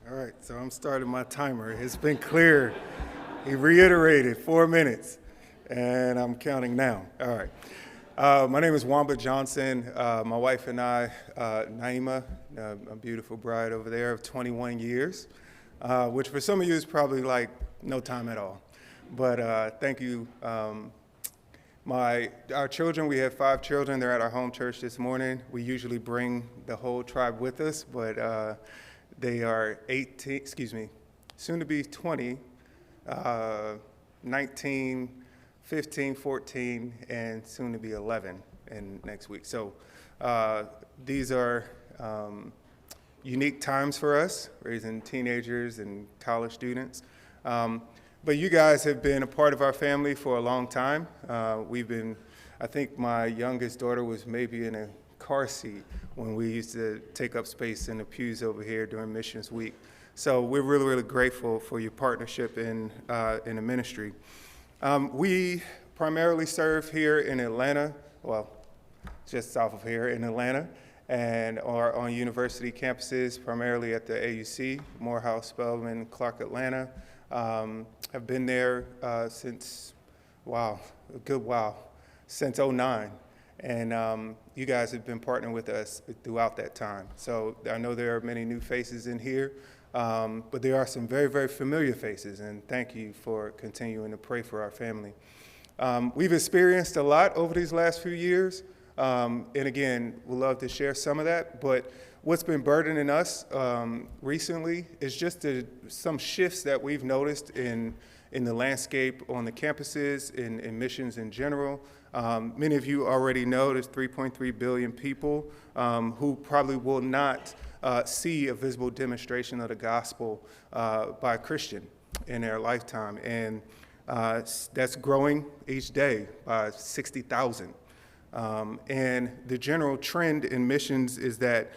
All right, so I'm starting my timer. It's been clear. He reiterated 4 minutes, and I'm counting now. All right. My name is Mwamba Johnson. My wife and I, Nyema, a beautiful bride over there of 21 years, which for some of you is probably like no time at all. But thank you. Our children, we have 5 children. They're at our home church this morning. We usually bring the whole tribe with us, but they are 18, soon to be 20, 19, 15, 14, and soon to be 11 in next week. So these are unique times for us, raising teenagers and college students. But you guys have been a part of our family for a long time. I think my youngest daughter was maybe in a car seat when we used to take up space in the pews over here during Missions Week. So we're really, really grateful for your partnership in the ministry. We primarily serve here in Atlanta, well, just south of here in Atlanta, and are on university campuses, primarily at the AUC, Morehouse, Spelman, Clark, Atlanta. Have been there since, a good while, since '09. And you guys have been partnering with us throughout that time. So I know there are many new faces in here, but there are some very, very familiar faces, and thank you for continuing to pray for our family. We've experienced a lot over these last few years, and again, we'd love to share some of that, but what's been burdening us recently is just some shifts that we've noticed in the landscape on the campuses, in missions in general. Many of you already know there's 3.3 billion people who probably will not see a visible demonstration of the gospel by a Christian in their lifetime. And that's growing each day by 60,000. And the general trend in missions is that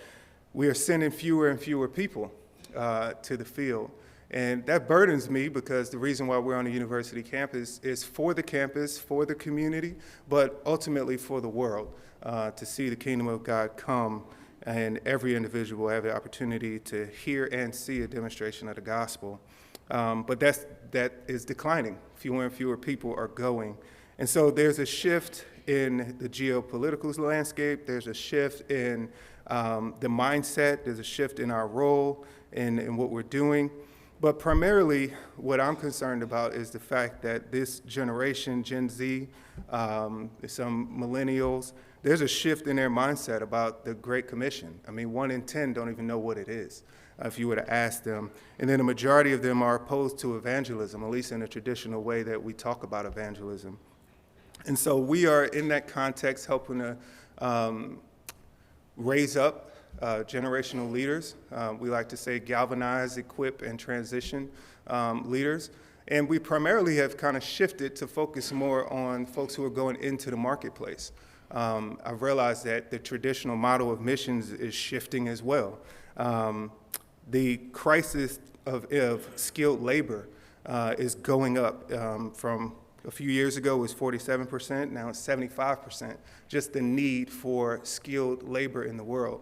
we are sending fewer and fewer people to the field. And that burdens me because the reason why we're on a university campus is for the campus, for the community, but ultimately for the world, to see the kingdom of God come and every individual will have the opportunity to hear and see a demonstration of the gospel. But that is declining. Fewer and fewer people are going. And so there's a shift in the geopolitical landscape. There's a shift in the mindset. There's a shift in our role in what we're doing. But primarily, what I'm concerned about is the fact that this generation, Gen Z, some millennials, there's a shift in their mindset about the Great Commission. I mean, 1 in 10 don't even know what it is, if you were to ask them. And then a majority of them are opposed to evangelism, at least in the traditional way that we talk about evangelism. And so we are, in that context, helping to raise up generational leaders. We like to say galvanize, equip, and transition leaders. And we primarily have kind of shifted to focus more on folks who are going into the marketplace. I've realized that the traditional model of missions is shifting as well. The crisis of skilled labor is going up from a few years ago it was 47%, now it's 75%, just the need for skilled labor in the world.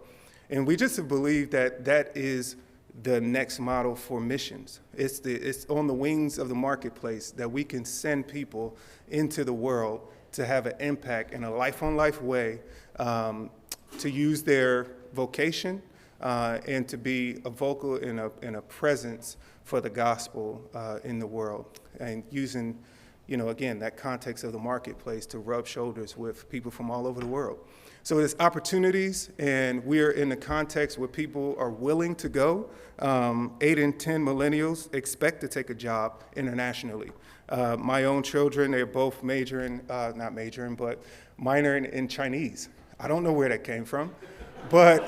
And we just believe that that is the next model for missions. It's on the wings of the marketplace that we can send people into the world to have an impact in a life-on-life way, to use their vocation and to be a vocal in a presence for the gospel in the world, and using, again, that context of the marketplace to rub shoulders with people from all over the world. So there's opportunities, and we're in the context where people are willing to go. 8 in 10 millennials expect to take a job internationally. My own children, they're both minoring in Chinese. I don't know where that came from, but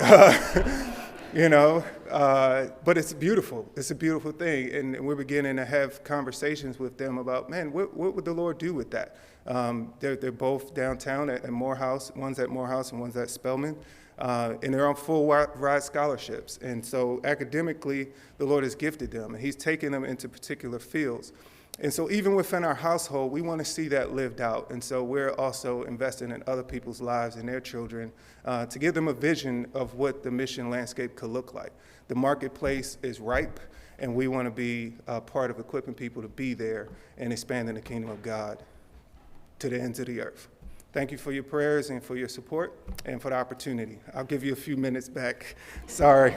but it's beautiful. It's a beautiful thing, and we're beginning to have conversations with them about, man, what would the Lord do with that? They're both downtown at Morehouse. One's at Morehouse and one's at Spelman, and they're on full ride scholarships. And so academically, the Lord has gifted them, and He's taken them into particular fields. And so even within our household, we want to see that lived out. And so we're also investing in other people's lives and their children to give them a vision of what the mission landscape could look like. The marketplace is ripe, and we want to be part of equipping people to be there and expanding the kingdom of God to the ends of the earth. Thank you for your prayers and for your support and for the opportunity. I'll give you a few minutes back. Sorry.